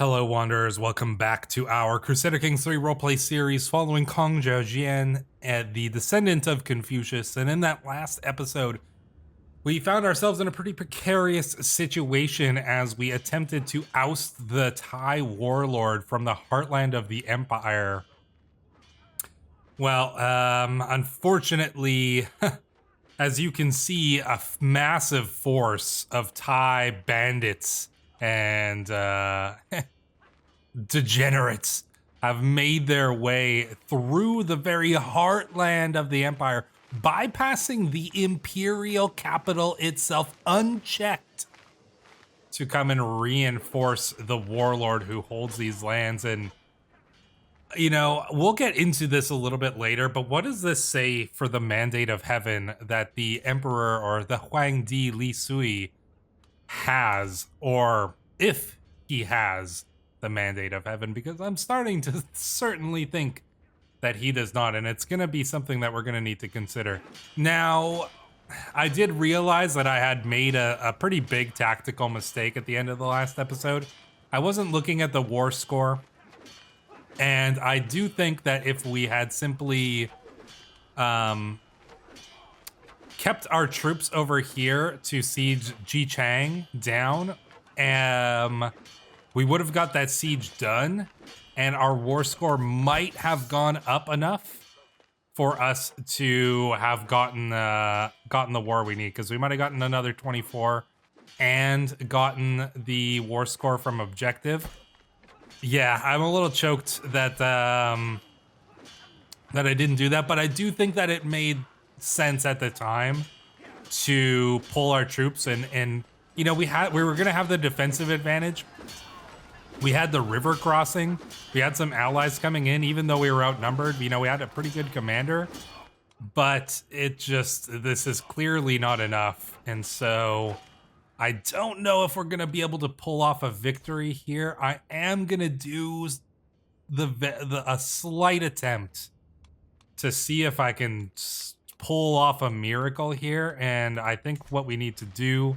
Hello, Wanderers. Welcome back to our Crusader Kings 3 roleplay series following Kong Jian, the descendant of Confucius. And in that last episode, we found ourselves in a pretty precarious situation as we attempted to oust the Thai warlord from the heartland of the empire. Well, unfortunately, as you can see, a massive force of Thai bandits and degenerates have made their way through the very heartland of the empire, bypassing the Imperial capital itself unchecked to come and reinforce the warlord who holds these lands. And, you know, we'll get into this a little bit later, but what does this say for the mandate of heaven that the emperor or the Huangdi Li Sui has, or if he has the mandate of heaven? Because I'm starting to certainly think that he does not, and it's going to be something that we're going to need to consider. Now, I did realize that I had made a pretty big tactical mistake at the end of the last episode. I wasn't looking at the war score, and I do think that if we had simply kept our troops over here to siege Jichang down, we would have got that siege done, and our war score might have gone up enough for us to have gotten the war we need, because we might have gotten another 24 and gotten the war score from objective. Yeah, I'm a little choked that that I didn't do that, but I do think that it made sense at the time to pull our troops and you know, we were gonna have the defensive advantage. We had the river crossing. We had some allies coming in, even though we were outnumbered. You know, we had a pretty good commander, but this is clearly not enough. And so I don't know if we're going to be able to pull off a victory here. I am going to do a slight attempt to see if I can pull off a miracle here. And I think what we need to do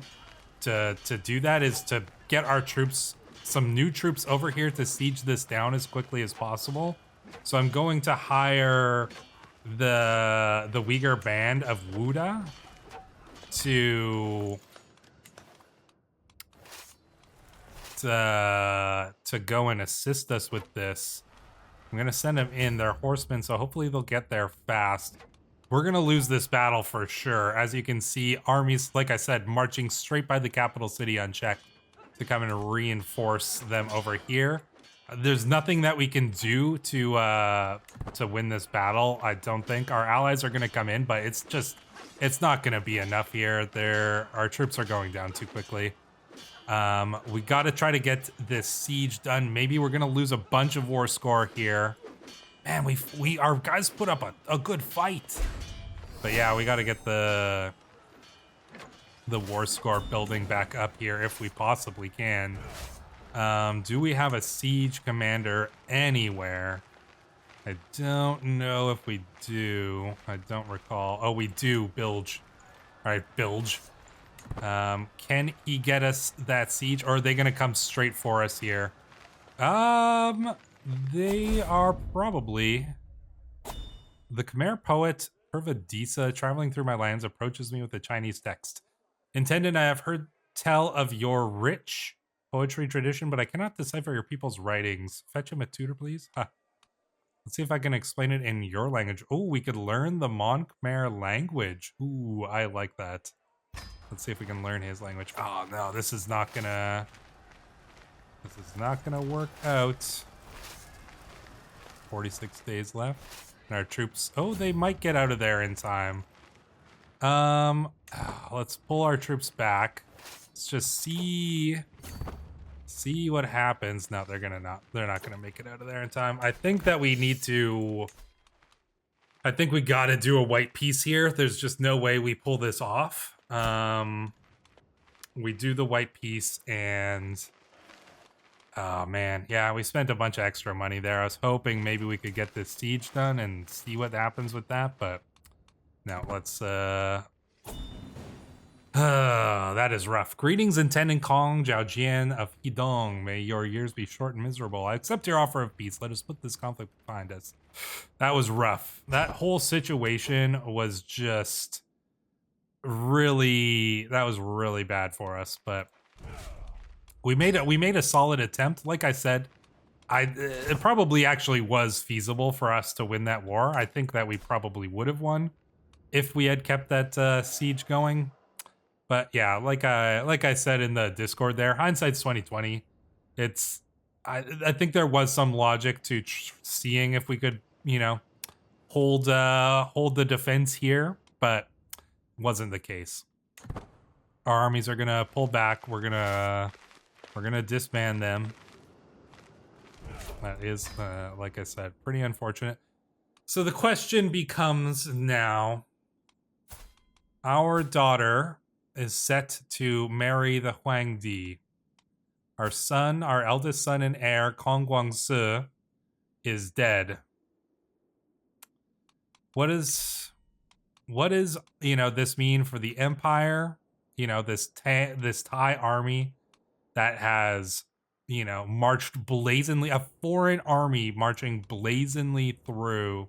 to do that is to get our troops, some new troops over here to siege this down as quickly as possible. So I'm going to hire the Uyghur band of Wuda to go and assist us with this. I'm gonna send them in. They're horsemen, so hopefully they'll get there fast. We're gonna lose this battle for sure. As you can see, armies, like I said, marching straight by the capital city unchecked to come and reinforce them over here. There's nothing that we can do to win this battle. I don't think our allies are gonna come in, but it's not gonna be enough here. Our troops are going down too quickly. We got to try to get this siege done. Maybe we're gonna lose a bunch of war score here. Man, our guys put up a good fight. But yeah, we got to get the war score building back up here if we possibly can. Do we have a siege commander anywhere? I don't know if we do. I don't recall. Oh, we do. Bilge. All right, Bilge. Can he get us that siege, or are they gonna come straight for us here? They are probably. The Khmer poet Pervadisa, traveling through my lands, approaches me with a Chinese text. Intended, I have heard tell of your rich poetry tradition, but I cannot decipher your people's writings. Fetch him a tutor, please. Huh. Let's see if I can explain it in your language. Oh, we could learn the Mon Khmer language. Ooh, I like that. Let's see if we can learn his language. Oh no, this is not gonna work out. 46 days left. And our troops, oh, they might get out of there in time. Let's pull our troops back. Let's just see what happens. No, they're not gonna make it out of there in time. I think that we gotta do a white peace here. There's just no way we pull this off. We do the white peace, and oh man, yeah, we spent a bunch of extra money there. I was hoping maybe we could get this siege done and see what happens with that, but no, let's That is rough. Greetings, intending Kong Jiaojian of Hedong. May your years be short and miserable. I accept your offer of peace. Let us put this conflict behind us. That was rough. That whole situation was just really, that was really bad for us, but we made a solid attempt. Like I said, it probably actually was feasible for us to win that war. I think that we probably would have won if we had kept that siege going. But yeah, like I said in the Discord there, hindsight's 2020. It's I think there was some logic to seeing if we could, you know, hold the defense here, but wasn't the case. Our armies are gonna pull back. We're gonna disband them. That is, like I said, pretty unfortunate. So the question becomes now: our daughter is set to marry the Huangdi. Our son, our eldest son and heir, Kong Guangsi, is dead. What is this mean for the empire? This Thai army that has marched blazingly, a foreign army marching blazingly through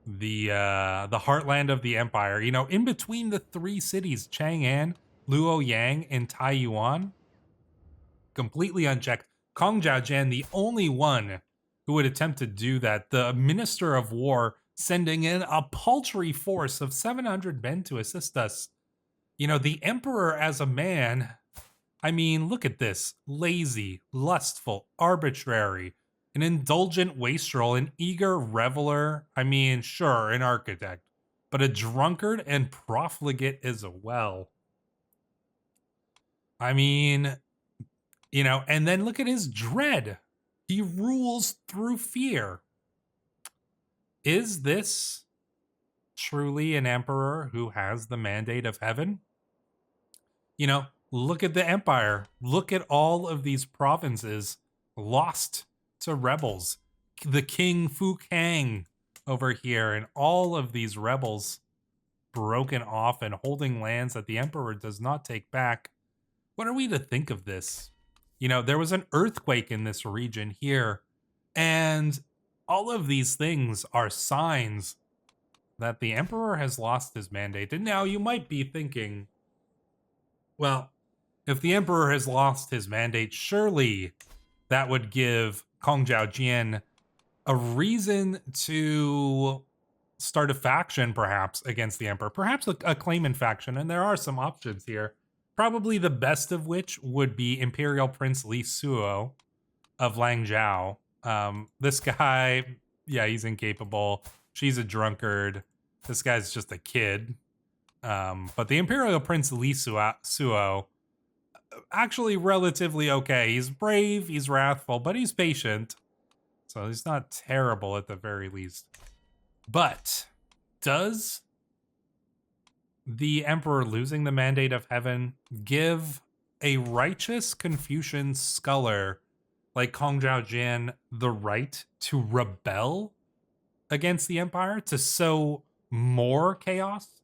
the heartland of the empire, in between the three cities, Chang'an, Luoyang, and Taiyuan, completely unchecked. Kong Jiajian, the only one who would attempt to do that. The Minister of War sending in a paltry force of 700 men to assist us. The Emperor as a man, I mean, look at this. Lazy, lustful, arbitrary, an indulgent wastrel, an eager reveler. I mean, sure, an architect, but a drunkard and profligate as well. I mean, and then look at his dread. He rules through fear. Is this truly an emperor who has the mandate of heaven? Look at the empire. Look at all of these provinces lost to rebels. The King Fu Kang over here, and all of these rebels broken off and holding lands that the emperor does not take back. What are we to think of this? There was an earthquake in this region here, and all of these things are signs that the emperor has lost his mandate. And now you might be thinking, well, if the emperor has lost his mandate, surely that would give Kong Jiaojian a reason to start a faction, perhaps, against the emperor. Perhaps a claimant faction, and there are some options here. Probably the best of which would be Imperial Prince Li Suo of Langzhou. This guy, yeah, he's incapable. She's a drunkard. This guy's just a kid. But the Imperial Prince Li Suo, actually relatively okay. He's brave, he's wrathful, but he's patient. So he's not terrible at the very least. But does the emperor losing the mandate of heaven give a righteous Confucian scholar like Kong Jiaojian the right to rebel against the empire, to sow more chaos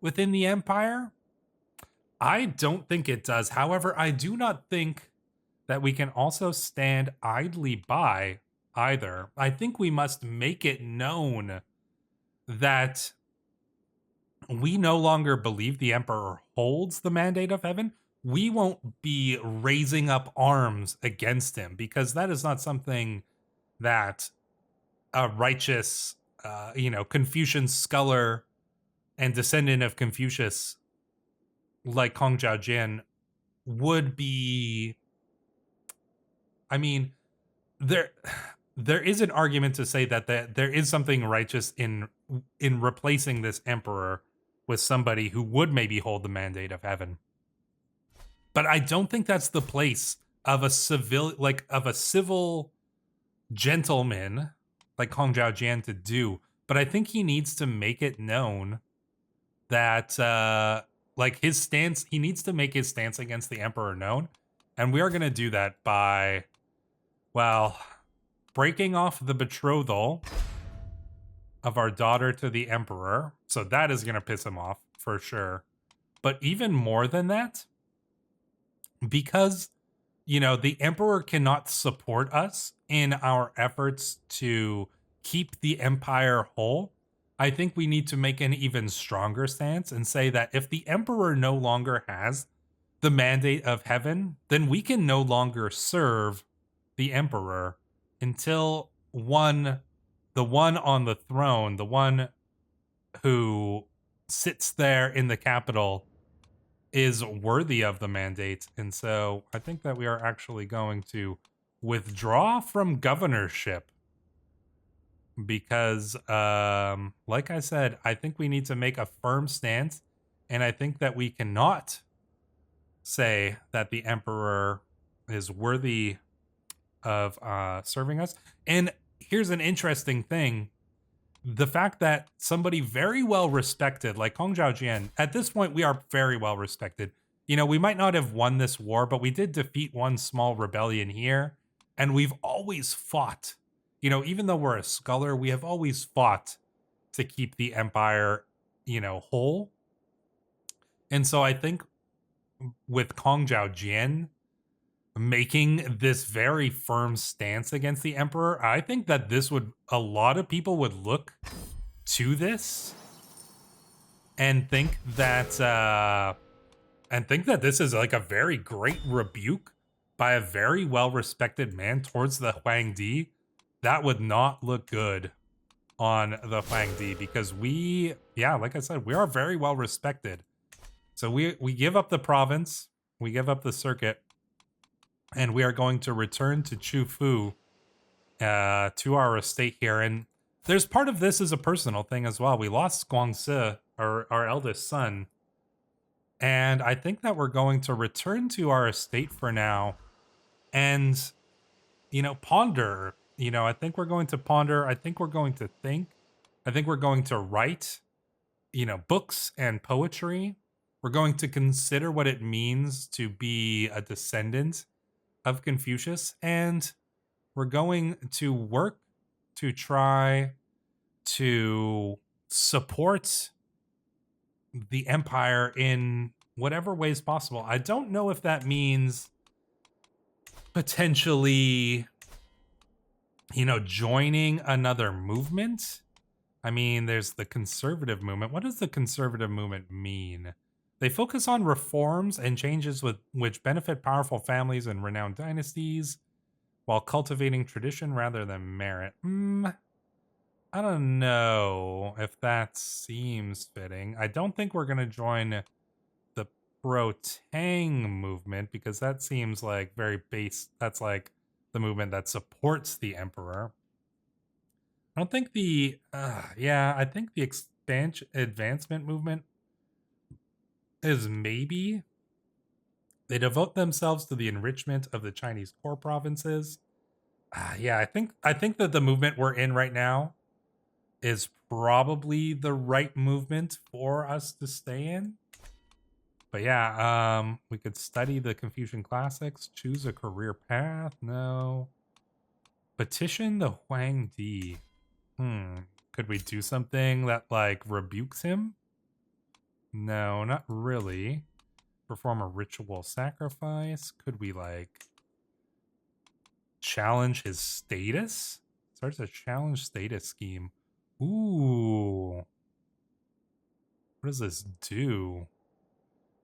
within the empire? I don't think it does. However, I do not think that we can also stand idly by either. I think we must make it known that we no longer believe the emperor holds the mandate of heaven. We won't be raising up arms against him, because that is not something that a righteous, Confucian scholar and descendant of Confucius like Kong Jiaojian would be. I mean, there is an argument to say that there is something righteous in replacing this emperor with somebody who would maybe hold the mandate of heaven. But I don't think that's the place of a civil gentleman like Kong Jiaojian to do. But I think he needs to make it known that his stance, he needs to make his stance against the emperor known. And we are going to do that by, breaking off the betrothal of our daughter to the emperor. So that is going to piss him off for sure. But even more than that, because the emperor cannot support us in our efforts to keep the empire whole, I think we need to make an even stronger stance and say that if the emperor no longer has the mandate of heaven, then we can no longer serve the emperor until the one on the throne, the one who sits there in the capital, is worthy of the mandate. And so I think that we are actually going to withdraw from governorship because, like I said, I think we need to make a firm stance. And I think that we cannot say that the emperor is worthy of serving us. And here's an interesting thing. The fact that somebody very well respected, like Hong Zhaojian, at this point, we are very well respected. We might not have won this war, but we did defeat one small rebellion here. And we've always fought. Even though we're a scholar, we have always fought to keep the empire, whole. And so I think with Hong Zhaojian making this very firm stance against the emperor, I think that a lot of people would look to this and think that this is like a very great rebuke by a very well-respected man towards the Huangdi. That would not look good on the Huangdi because like I said, we are very well respected. So we give up the province, we give up the circuit, and we are going to return to Chufu, to our estate here. And there's part of this is a personal thing as well. We lost Guangsi, our eldest son. And I think that we're going to return to our estate for now and, ponder. I think we're going to ponder. I think we're going to think. I think we're going to write, books and poetry. We're going to consider what it means to be a descendant of Confucius, and we're going to work to try to support the empire in whatever ways possible. I don't know if that means potentially, joining another movement. I mean, there's the conservative movement. What does the conservative movement mean? They focus on reforms and changes which benefit powerful families and renowned dynasties while cultivating tradition rather than merit. I don't know if that seems fitting. I don't think we're going to join the pro-Tang movement because that seems like very base. That's like the movement that supports the emperor. I don't think I think the advancement movement is maybe they devote themselves to the enrichment of the Chinese core provinces. I think that the movement we're in right now is probably the right movement for us to stay in. But we could study the Confucian classics, choose a career path. No. Petition the Huangdi. Could we do something that like rebukes him? No, not really. Perform a ritual sacrifice. Could we like challenge his status? Starts a challenge status scheme. Ooh. What does this do?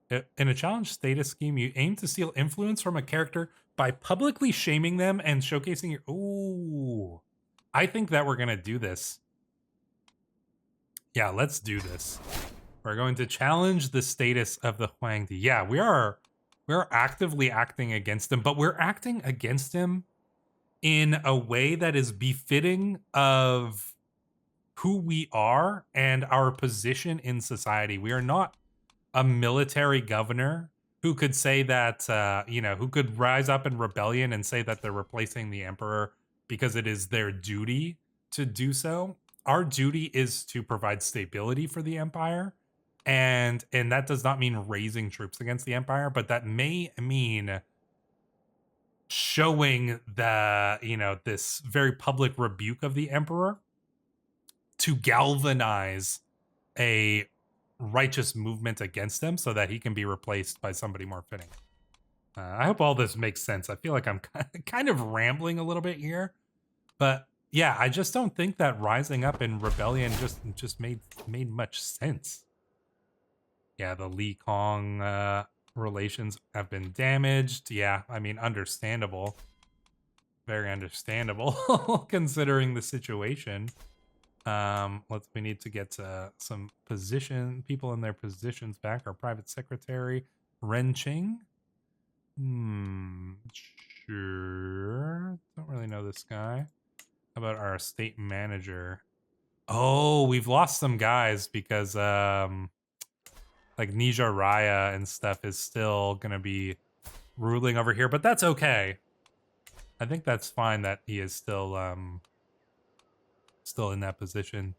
In a challenge status scheme, you aim to steal influence from a character by publicly shaming them and showcasing your... Ooh. I think that we're going to do this. Yeah, let's do this. We're going to challenge the status of the Huangdi. Yeah, we are actively acting against him, but we're acting against him in a way that is befitting of who we are and our position in society. We are not a military governor who could say that, who could rise up in rebellion and say that they're replacing the emperor because it is their duty to do so. Our duty is to provide stability for the empire. And that does not mean raising troops against the empire, but that may mean showing the, this very public rebuke of the emperor to galvanize a righteous movement against him so that he can be replaced by somebody more fitting. I hope all this makes sense. I feel like I'm kind of rambling a little bit here, but yeah, I just don't think that rising up in rebellion just made much sense. Yeah, the Li Kong relations have been damaged. Yeah, I mean, understandable. Very understandable considering the situation. We need to get some people in their positions back. Our private secretary, Ren Ching. Sure. Don't really know this guy. How about our estate manager? Oh, we've lost some guys because like Nija Raya and stuff is still gonna be ruling over here, but that's okay. I think that's fine that he is still in that position.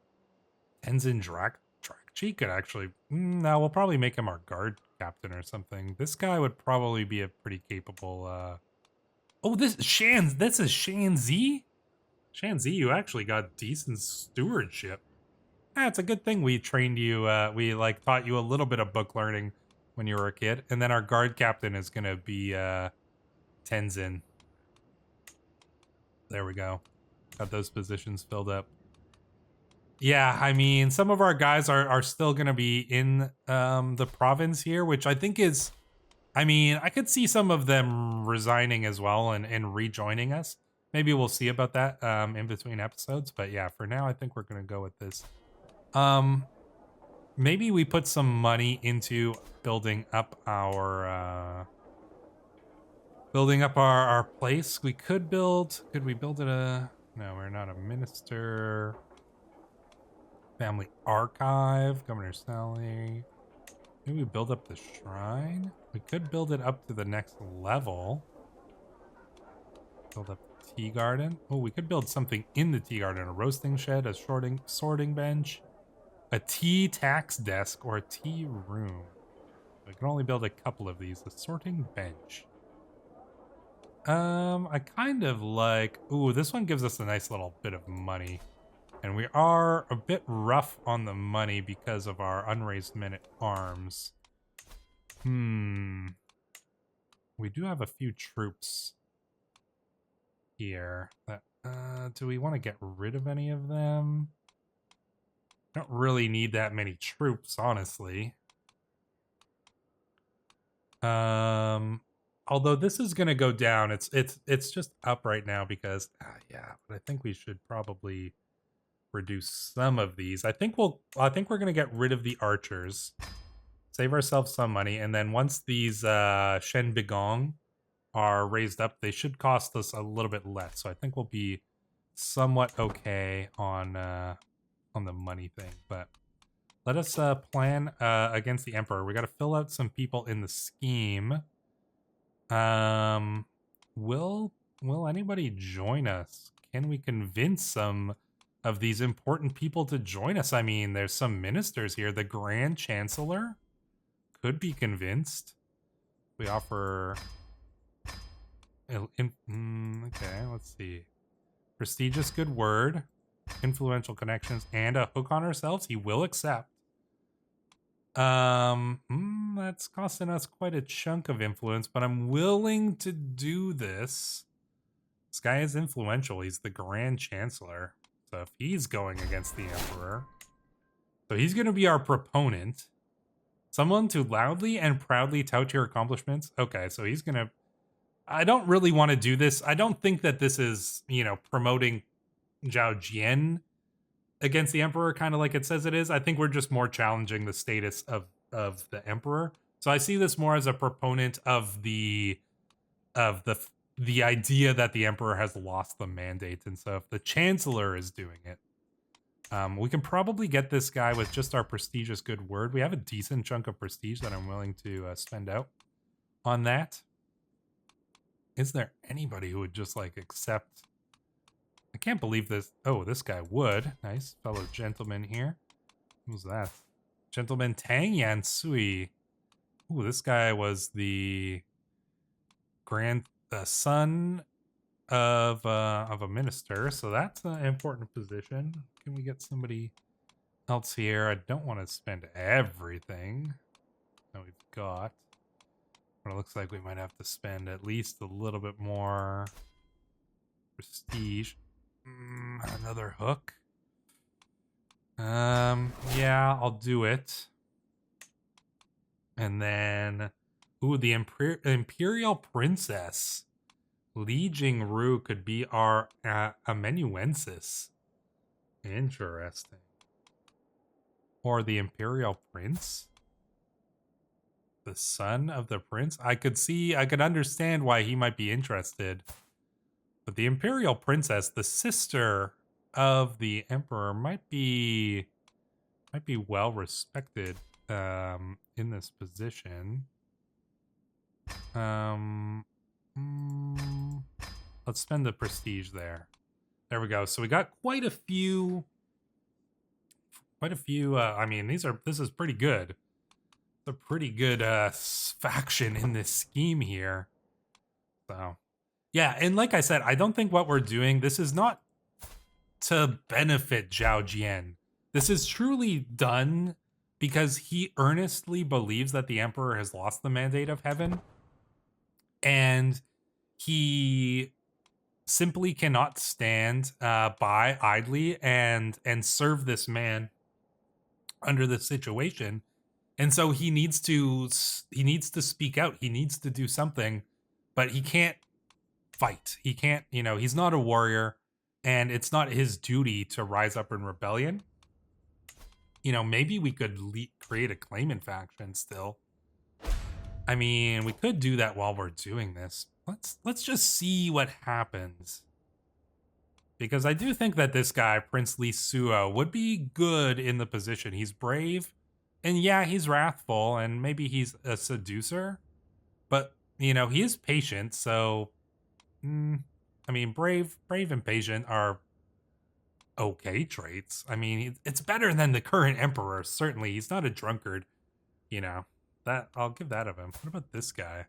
Tenzin Drakchi could actually no, we'll probably make him our guard captain or something. This guy would probably be a pretty capable oh, this is Shanzi? Shanzi, you actually got decent stewardship. It's a good thing we trained you, we like taught you a little bit of book learning when you were a kid. And then our guard captain is gonna be Tenzin. There we go. Got those positions filled up. Yeah, I mean, some of our guys are still gonna be in the province here, which I think is, I mean, I could see some of them resigning as well and rejoining us. Maybe we'll see about that in between episodes, but yeah, for now I think we're gonna go with this. Maybe we put some money into building up our place. We could we build it no, we're not a minister. Family archive, governor's salary. Maybe we build up the shrine. We could build it up to the next level. Build up the tea garden. Oh, we could build something in the tea garden. A roasting shed, a sorting bench, a tea tax desk, or a tea room. I can only build a couple of these. A sorting bench. I kind of like... Ooh, this one gives us a nice little bit of money. And we are a bit rough on the money because of our unraised men-at-arms. We do have a few troops here. Do we want to get rid of any of them? Don't really need that many troops, honestly. Although this is gonna go down. It's just up right now because yeah, but I think we should probably reduce some of these. I think we're gonna get rid of the archers, save ourselves some money, and then once these Shen Bigong are raised up, they should cost us a little bit less. So I think we'll be somewhat okay on the money thing. But let us plan against the Emperor. We got to fill out some people in the scheme. Will anybody join us? Can we convince some of these important people to join us? I mean, there's some ministers here. The Grand Chancellor could be convinced. We offer... okay, let's see. Prestigious good word, influential connections, and a hook on ourselves. He will accept. That's costing us quite a chunk of influence, but I'm willing to do this. This guy is influential. He's the Grand Chancellor. So if he's going against the Emperor, so he's going to be our proponent. Someone to loudly and proudly tout your accomplishments. Okay, so he's going to... I don't really want to do this. I don't think that this is, you know, promoting Zhao Jian against the Emperor, kind of like it says it is. I think we're just more challenging the status of the Emperor. So I see this more as a proponent of the idea that the Emperor has lost the mandate. And so if the Chancellor is doing it, we can probably get this guy with just our prestigious good word. We have a decent chunk of prestige that I'm willing to spend out on that. Is there anybody who would just like accept? I can't believe this. Oh, this guy would. Nice fellow gentleman here. Who's that? Gentleman Tang Yan Sui. Ooh, this guy was the son of a minister, so that's an important position. Can we get somebody else here. I don't want to spend everything that we've got. But it looks like we might have to spend at least a little bit more prestige. Another hook. Yeah, I'll do it. And then, ooh, the Imperial Princess. Li Jingru could be our amanuensis. Interesting. Or the Imperial Prince? The son of the prince? I could understand why he might be interested. But the Imperial Princess, the sister of the Emperor, might be well respected in this position. Let's spend the prestige there. There we go. So we got quite a few. I mean, this is pretty good. It's a pretty good faction in this scheme here. So, yeah, and like I said, I don't think what we're doing, this is not to benefit Zhao Jian. This is truly done because he earnestly believes that the Emperor has lost the mandate of heaven, and he simply cannot stand by idly and serve this man under this situation. And so he needs to speak out. He needs to do something, but he can't fight. He can't, he's not a warrior, and it's not his duty to rise up in rebellion. Maybe we could create a claimant faction still. I mean, we could do that while we're doing this. Let's just see what happens. Because I do think that this guy, Prince Li Suo, would be good in the position. He's brave, and yeah, he's wrathful, and maybe he's a seducer. But, he is patient, so... I mean, brave and patient are okay traits. I mean, it's better than the current emperor, certainly. He's not a drunkard, That I'll give that of him. What about this guy?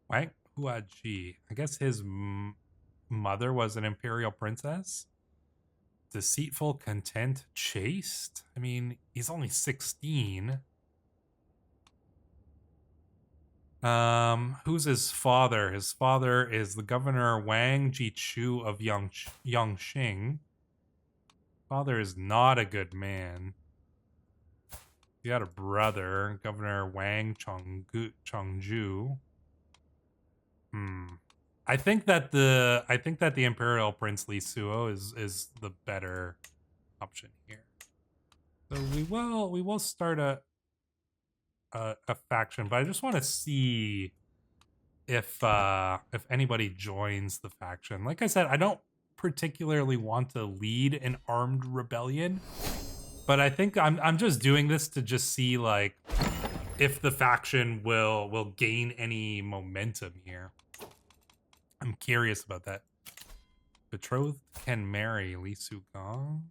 Wang Huaji. I guess his mother was an imperial princess. Deceitful, content, chaste. I mean, he's only 16. Who's his father? His father is the governor Wang Jichu of Yongqing. Father is not a good man. He had a brother, Governor Wang Chongju. I think that the Imperial Prince Li Suo is the better option here. So we will start a faction, but I just want to see if anybody joins the faction. Like I said, I don't particularly want to lead an armed rebellion, but I think I'm just doing this to just see like if the faction will gain any momentum here. I'm curious about that. Betrothed can marry Li Sugong.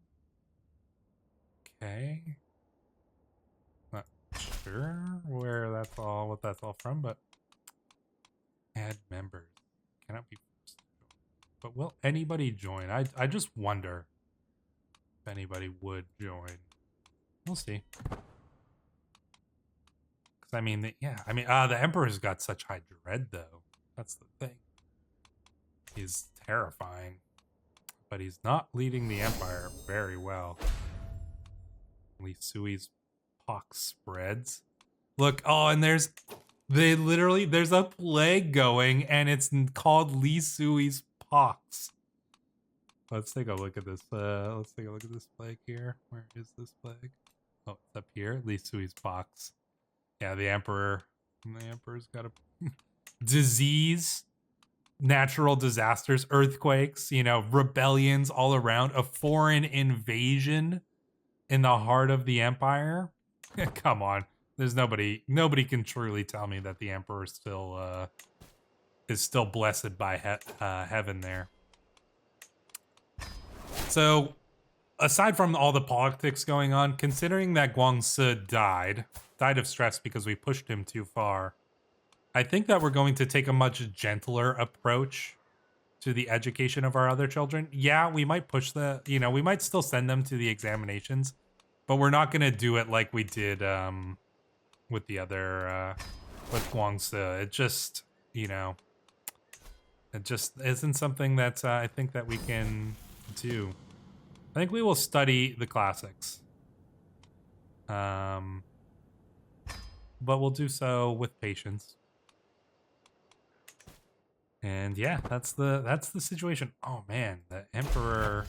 Okay. Not sure what that's all from, but add members. Cannot be forced. But will anybody join? I just wonder if anybody would join. We'll see. Because I mean, the Emperor's got such high dread, though. That's the thing. He's terrifying, but he's not leading the Empire very well. Li Sui's pox spreads. Look, and there's a plague going, and it's called Li Sui's pox. Let's take a look at this. Let's take a look at this plague here. Where is this plague? Oh, it's up here. Li Sui's pox. Yeah, the Emperor's got a disease, natural disasters, earthquakes, rebellions all around, a foreign invasion in the heart of the Empire. Come on. There's nobody can truly tell me that the Emperor is still blessed by heaven there. So, aside from all the politics going on, considering that Guangci died of stress because we pushed him too far, I think that we're going to take a much gentler approach to the education of our other children. Yeah, we might push we might still send them to the examinations, But we're not gonna do it like we did with the other with Guangzhou. It just, you know, it just isn't something that I think that we can do. I think we will study the classics. But we'll do so with patience. And yeah, that's the situation. Oh man, the Emperor.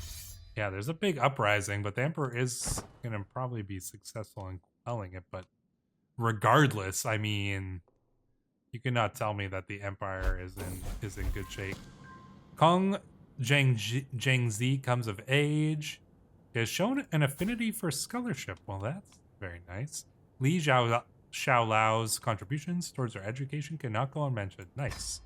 Yeah, there's a big uprising, but the Emperor is gonna probably be successful in quelling it. But regardless, I mean, you cannot tell me that the Empire is in good shape. Kong Zhengzi comes of age. He has shown an affinity for scholarship. Well, that's very nice. Li Xiaolao's contributions towards her education cannot go unmentioned. Nice.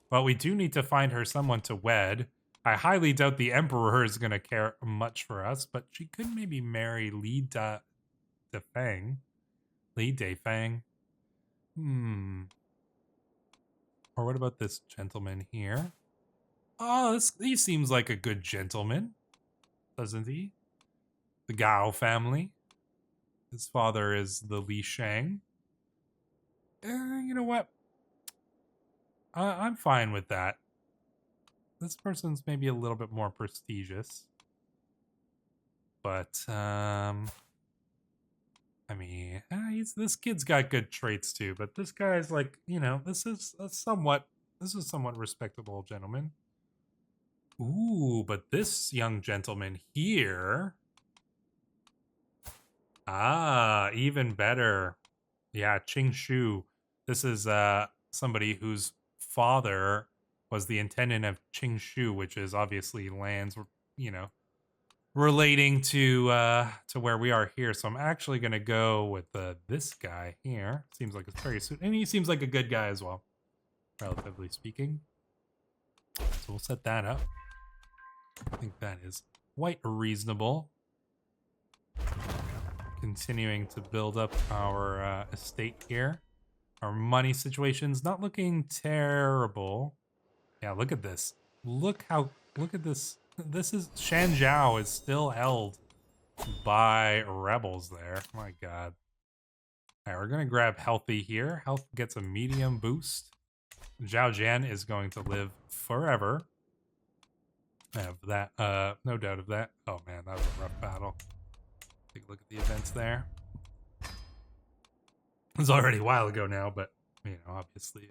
Well, we do need to find her someone to wed. I highly doubt the Emperor is going to care much for us, but she could maybe marry Li Defang. Li Defang. Or what about this gentleman here? Oh, he seems like a good gentleman, doesn't he? The Gao family. His father is the Li Shang. You know what? I'm fine with that. This person's maybe a little bit more prestigious. But, I mean, this kid's got good traits too, but this guy's like, you know, this is a somewhat respectable gentleman. Ooh, but this young gentleman here. Ah, even better. Yeah, Qing Shu. This is somebody whose father was the intendant of Qing Shu, which is obviously lands, you know, relating to where we are here. So I'm actually gonna go with this guy here. Seems like it's very suited, and he seems like a good guy as well, relatively speaking. So we'll set that up. I think that is quite reasonable. Continuing to build up our estate here. Our money situation's not looking terrible. Yeah, look at this. Look at this. This is Shanzhou is still held by rebels there. My god. All right, we're gonna grab healthy here. Health gets a medium boost. Zhao Jian is going to live forever. I have that, no doubt of that. Oh man, that was a rough battle. Take a look at the events there. It was already a while ago now, but you know, obviously,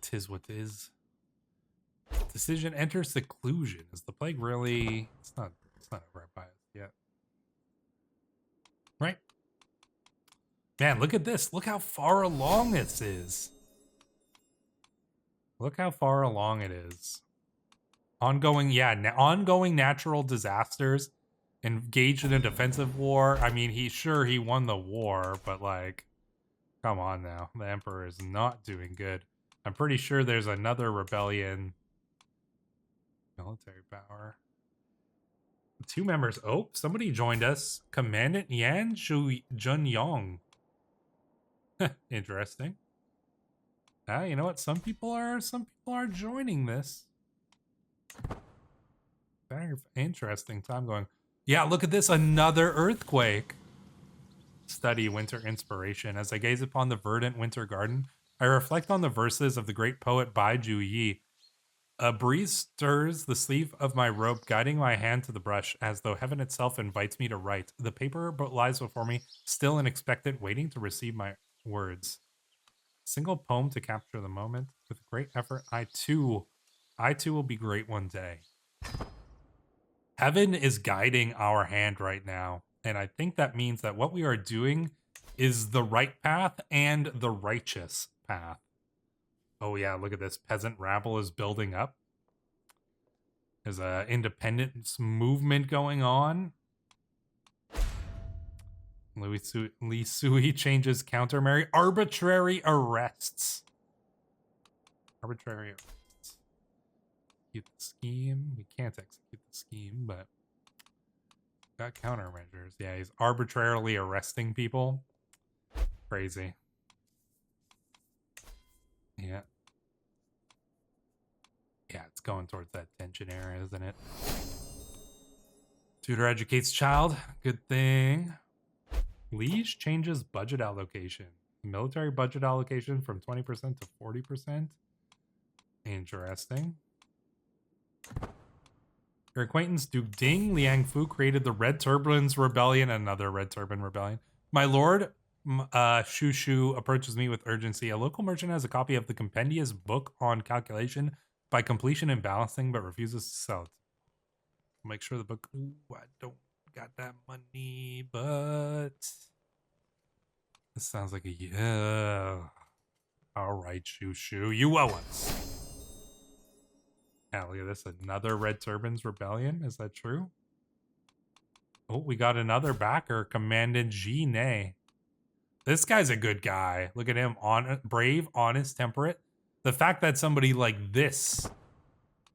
tis what tis. Decision enter seclusion. Is the plague really? It's not over by us yet, right? Man, look at this. Look how far along this is. Look how far along it is. Ongoing, yeah, ongoing natural disasters. Engaged in a defensive war. I mean, he won the war, but like, come on now. The Emperor is not doing good. I'm pretty sure there's another rebellion. Military power. 2 members. Oh, somebody joined us. Commandant Yan Junyong. Interesting. You know what? Some people are joining this. Very interesting time going. Yeah, look at this. Another earthquake. Study winter inspiration. As I gaze upon the verdant winter garden, I reflect on the verses of the great poet Bai Juyi. A breeze stirs the sleeve of my robe, guiding my hand to the brush, as though heaven itself invites me to write. The paper lies before me, still and expectant, waiting to receive my words. Single poem to capture the moment. With great effort, I too will be great one day. Heaven is guiding our hand right now, and I think that means that what we are doing is the right path and the righteous path. Oh yeah, look at this. Peasant rabble is building up. There's an independence movement going on. Li Sui changes countermarry. Arbitrary arrests. Arbitrary arrests. Execute the scheme. We can't execute the scheme, but got countermeasures. Yeah, he's arbitrarily arresting people. Crazy. Yeah. Yeah, it's going towards that tension area, isn't it? Tutor educates child. Good thing. Liege changes budget allocation. Military budget allocation from 20% to 40%. Interesting. Your acquaintance Duke Ding Liang Fu created the Red Turbans Rebellion, another Red Turban Rebellion. My lord, Shu Shu approaches me with urgency. A local merchant has a copy of the compendious book on calculation by completion and balancing, but refuses to sell it. Make sure the book. Ooh, I don't got that money, but this sounds like a yeah. All right, Shu Shu, you owe us. Yeah, look at this. Another Red Turbans Rebellion. Is that true? Oh, we got another backer. Commandant Ji Ne. This guy's a good guy. Look at him. Brave, honest, temperate. The fact that somebody like this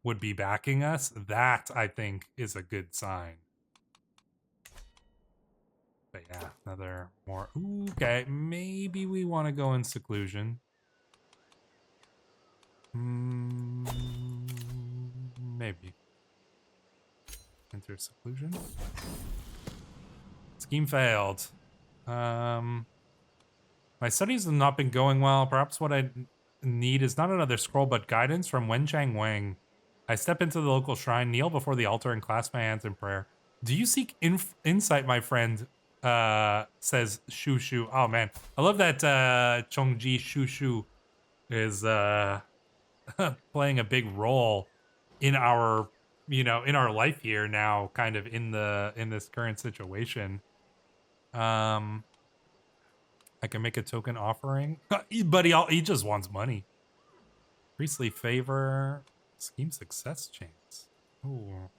would be backing us, that, I think, is a good sign. But yeah, another more. Ooh, okay, maybe we want to go in seclusion. Maybe. Enter seclusion. Scheme failed. My studies have not been going well. Perhaps what I need is not another scroll, but guidance from Wenchang Wang. I step into the local shrine, kneel before the altar, and clasp my hands in prayer. Do you seek insight, my friend? Says Shu Shu. Oh man, I love that Chongji Shu Shu is playing a big role in our, in our life here now, kind of in this current situation. I can make a token offering, but he just wants money. Priestly favor, scheme success chance. Ooh.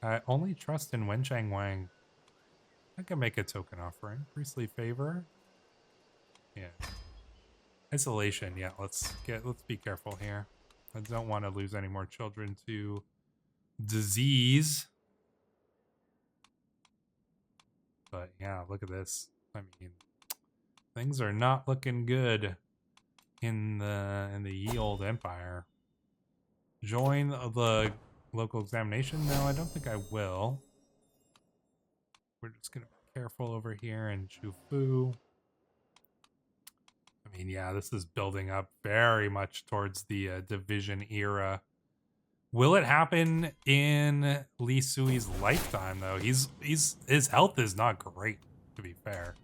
I only trust in Wenchang Wang. I can make a token offering. Priestly favor. Yeah. Isolation. Yeah, let's be careful here. I don't want to lose any more children to disease. But yeah, look at this. I mean, things are not looking good in the ye old empire. Join the local examination? No, I don't think I will. We're just gonna be careful over here in Chufu. I mean, yeah, this is building up very much towards the division era. Will it happen in Li Sui's lifetime, though? His health is not great, to be fair.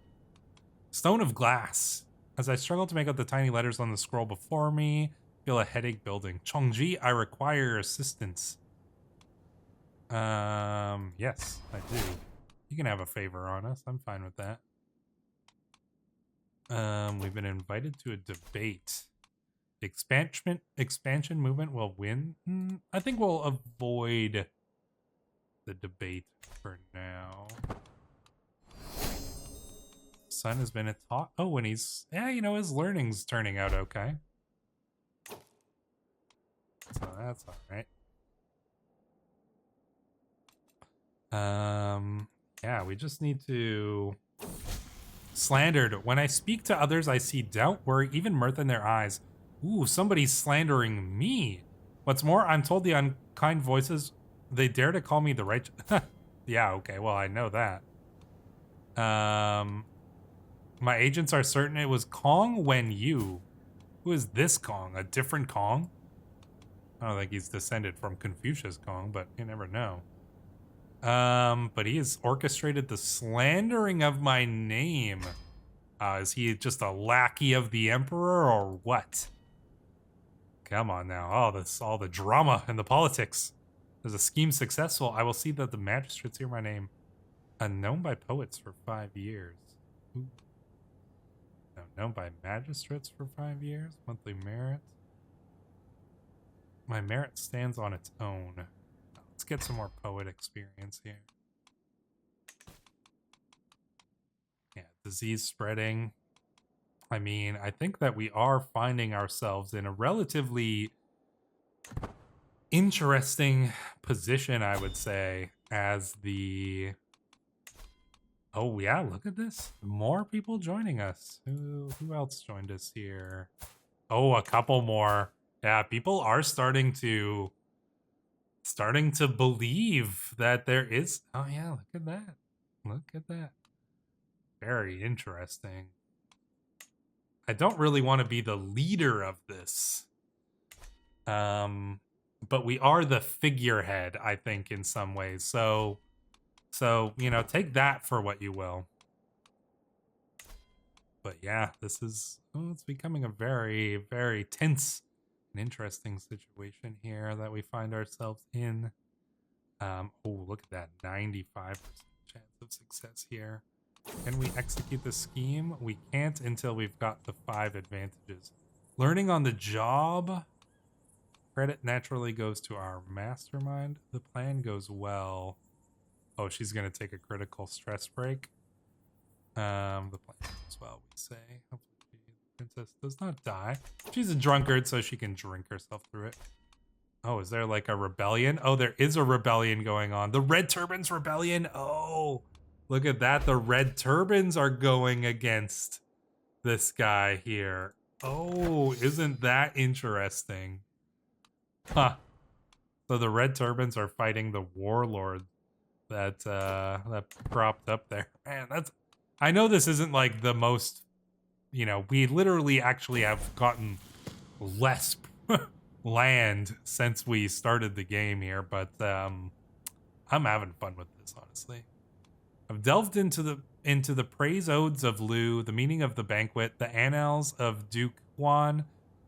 Stone of Glass. As I struggle to make out the tiny letters on the scroll before me, feel a headache building. Chongji, I require your assistance. Yes, I do. You can have a favor on us. I'm fine with that. We've been invited to a debate. The expansion movement will win. I think we'll avoid the debate for now. Son has been taught. Oh, and he's, yeah, his learning's turning out okay. So that's all right. Yeah, we just need to... Slandered. When I speak to others, I see doubt, worry, even mirth in their eyes. Ooh, somebody's slandering me. What's more, I'm told the unkind voices, they dare to call me the right... Yeah, okay, well, I know that. My agents are certain it was Kong Wen Yu. Who is this Kong? A different Kong? I don't think he's descended from Confucius Kong, but you never know. But he has orchestrated the slandering of my name. Is he just a lackey of the Emperor or what? Come on now. Oh, all the drama and the politics. There's a scheme successful. I will see that the magistrates hear my name. Unknown by poets for 5 years. Ooh. No, known by magistrates for 5 years. Monthly merit. My merit stands on its own. Let's get some more poet experience here. Yeah, disease spreading. I mean, I think that we are finding ourselves in a relatively interesting position, I would say, as the... Oh, yeah, look at this. More people joining us. Who else joined us here? Oh, a couple more. Yeah, people are starting to starting to believe that there is. Oh yeah, look at that. Look at that. Very interesting. I don't really want to be the leader of this. But we are the figurehead, I think, in some ways. So, you know, take that for what you will. But yeah, this is, oh, it's becoming a very, very tense and interesting situation here that we find ourselves in. Oh, look at that, 95% chance of success here. Can we execute the scheme? We can't until we've got the 5 advantages. Learning on the job. Credit naturally goes to our mastermind. The plan goes well. Oh, she's going to take a critical stress break. The plan goes well, we say. Hopefully the princess does not die. She's a drunkard, so she can drink herself through it. Oh, is there like a rebellion? Oh, there is a rebellion going on. The Red Turbans Rebellion. Oh, look at that. The Red Turbans are going against this guy here. Oh, isn't that interesting? Huh. So the Red Turbans are fighting the warlord that that propped up there. Man, that's, I know this isn't like the most, you know, we literally actually have gotten less land since we started the game here, but I'm having fun with this, honestly. I've delved into the praise odes of Lu, the meaning of the banquet, the annals of Duke Juan.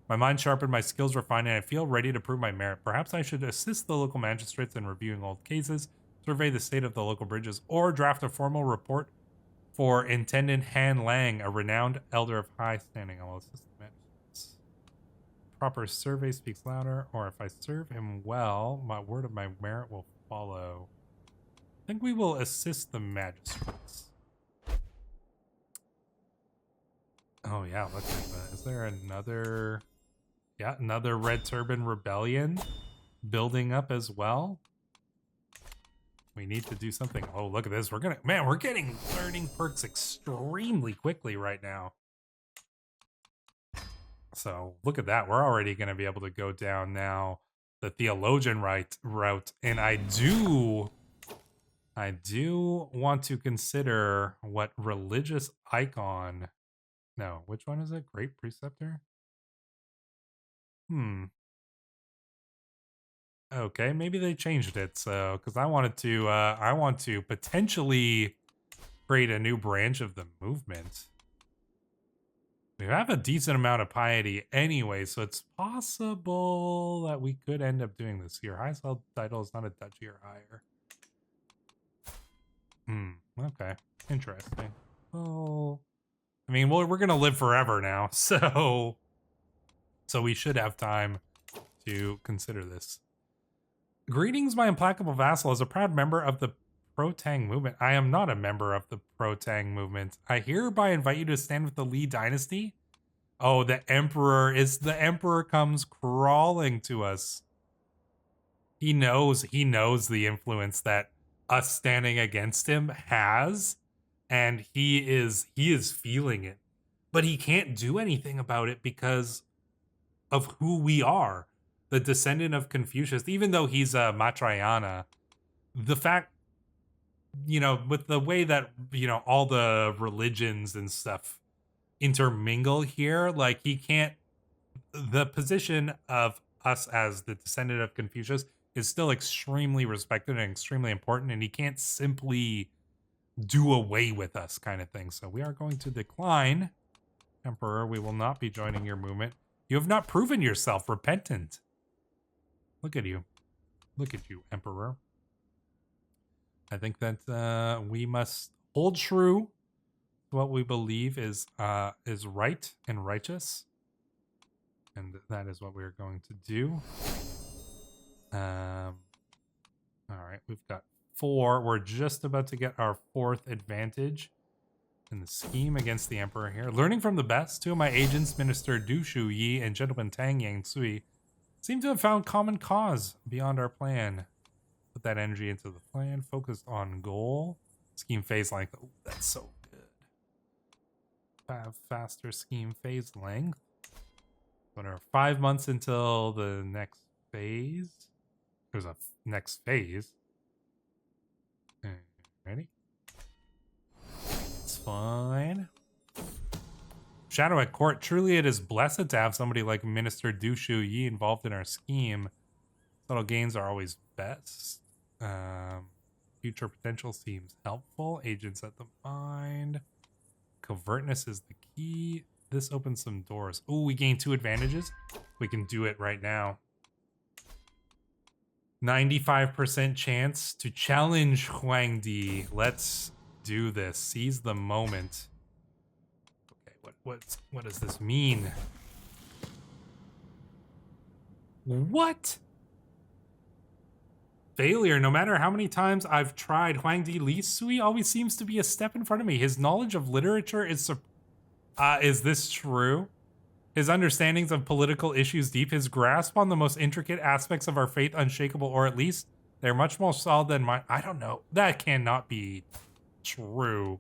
My mind sharpened, my skills refined, and I feel ready to prove my merit. Perhaps I should assist the local magistrates in reviewing old cases, survey the state of the local bridges, or draft a formal report for Intendant Han Lang, a renowned elder of high standing. I will assist the magistrates. Proper survey speaks louder, or if I serve him well, my word of my merit will follow. I think we will assist the magistrates. Oh yeah, look at that. Is there another... Yeah, another Red Turban Rebellion building up as well? We need to do something. Oh, look at this. We're gonna... Man, we're getting learning perks extremely quickly right now. So, look at that. We're already going to be able to go down now the theologian route. And I do want to consider what religious icon... No, which one is it? Great Preceptor? Okay, maybe they changed it. So, because I want to potentially create a new branch of the movement. We have a decent amount of piety anyway, so it's possible that we could end up doing this here. Highest held title is not a duchy or higher. Okay, interesting. Well, I mean, we're gonna live forever now, so we should have time to consider this. Greetings, my implacable vassal. As a proud member of the Pro-Tang movement, I am not a member of the Pro-Tang movement. I hereby invite you to stand with the Li dynasty. Oh, the Emperor comes crawling to us. He knows the influence that us standing against him has, and he is feeling it. But he can't do anything about it because of who we are. The descendant of Confucius, even though he's a Matrayana, the fact, you know, with the way that, you know, all the religions and stuff intermingle here, like he can't, the position of us as the descendant of Confucius is still extremely respected and extremely important, and he can't simply do away with us kind of thing. So we are going to decline. Emperor, we will not be joining your movement. You have not proven yourself repentant. Look at you. Look at you, Emperor. I think that we must hold true to what we believe is right and righteous. And that is what we're going to do. All right, we've got 4. We're just about to get our 4th advantage in the scheme against the Emperor here. Learning from the best, 2 of my agents, Minister Du Shu Yi and Gentleman Tang Yang Sui, seem to have found common cause beyond our plan. Put that energy into the plan, focused on goal. Scheme phase length. Oh, that's so good. Have faster scheme phase length. But are 5 months until the next phase. there's a next phase. Ready? It's fine. Shadow at court. Truly, it is blessed to have somebody like Minister Du Shu Yi involved in our scheme. Subtle gains are always best. Future potential seems helpful. Agents at the mind. Covertness is the key. This opens some doors. Oh, we gain 2 advantages. We can do it right now. 95% chance to challenge Huang Di. Let's do this. Seize the moment. Okay, what does this mean? What? Failure. No matter how many times I've tried, Huang Di Li Sui always seems to be a step in front of me. His knowledge of literature is this true? His understandings of political issues deep, his grasp on the most intricate aspects of our faith unshakable, or at least they're much more solid than mine. I don't know. That cannot be true.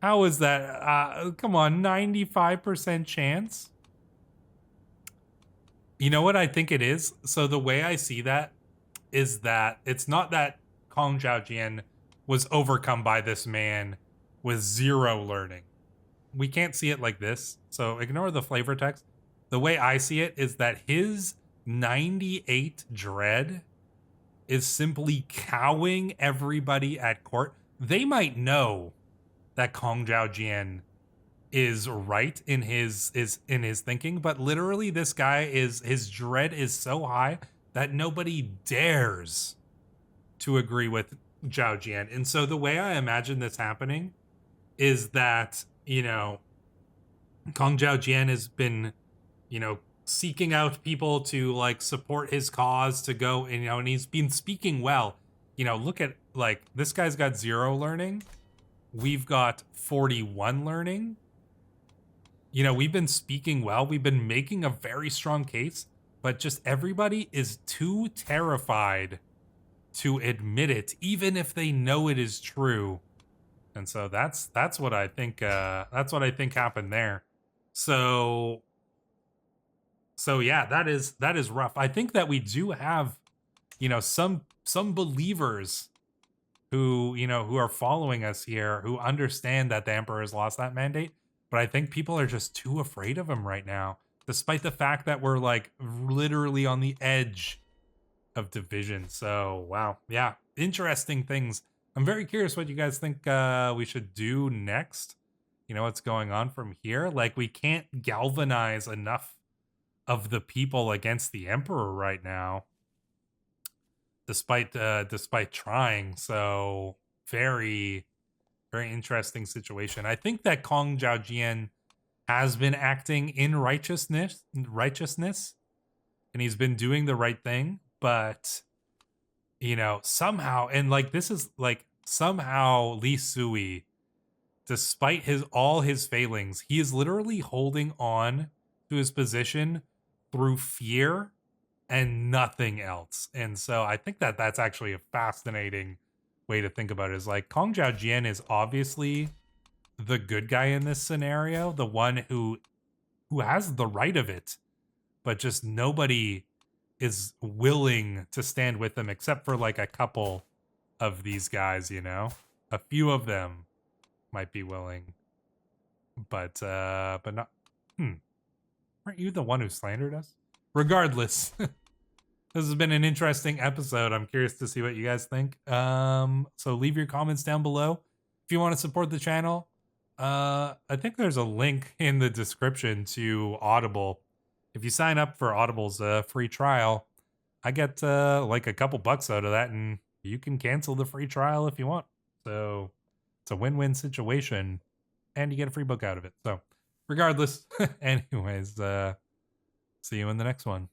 How is that? Come on, 95% chance? You know what I think it is? So the way I see that is that it's not that Kong Zhaojian was overcome by this man with 0 learning. We can't see it like this, so ignore the flavor text. The way I see it is that his 98 dread is simply cowing everybody at court. They might know that Kong Zhaojian is right in his thinking, but literally this guy his dread is so high that nobody dares to agree with Zhao Jian. And so the way I imagine this happening is that, you know, Kong Zhao Jian has been, you know, seeking out people to like support his cause to go, and, you know, and he's been speaking well. You know, look at, like, this guy's got 0 learning. We've got 41 learning. You know, we've been speaking well. We've been making a very strong case, but just everybody is too terrified to admit it, even if they know it is true. And so that's what I think. That's what I think happened there. So yeah, that is rough. I think that we do have, you know, some believers who, you know, who are following us here, who understand that the Emperor has lost that mandate. But I think people are just too afraid of him right now, despite the fact that we're like literally on the edge of division. So, wow. Yeah, interesting things. I'm very curious what you guys think we should do next. You know, what's going on from here? Like, we can't galvanize enough of the people against the Emperor right now, despite trying. So, very, very interesting situation. I think that Kong Zhaojian has been acting in righteousness, and he's been doing the right thing, but, you know, somehow, and like, this is like, somehow Li Sui, despite all his failings, he is literally holding on to his position through fear and nothing else. And so I think that that's actually a fascinating way to think about it. Is like, Kong Zhaojian is obviously the good guy in this scenario, the one who has the right of it, but just nobody is willing to stand with him, except for like a couple of these guys, you know. A few of them might be willing, but not. Aren't you the one who slandered us? Regardless, this has been an interesting episode. I'm curious to see what you guys think. So leave your comments down below. If you want to support the channel, I think there's a link in the description to Audible. If you sign up for Audible's free trial, I get like a couple bucks out of that, and you can cancel the free trial if you want. So it's a win-win situation, and you get a free book out of it. So regardless, anyways, see you in the next one.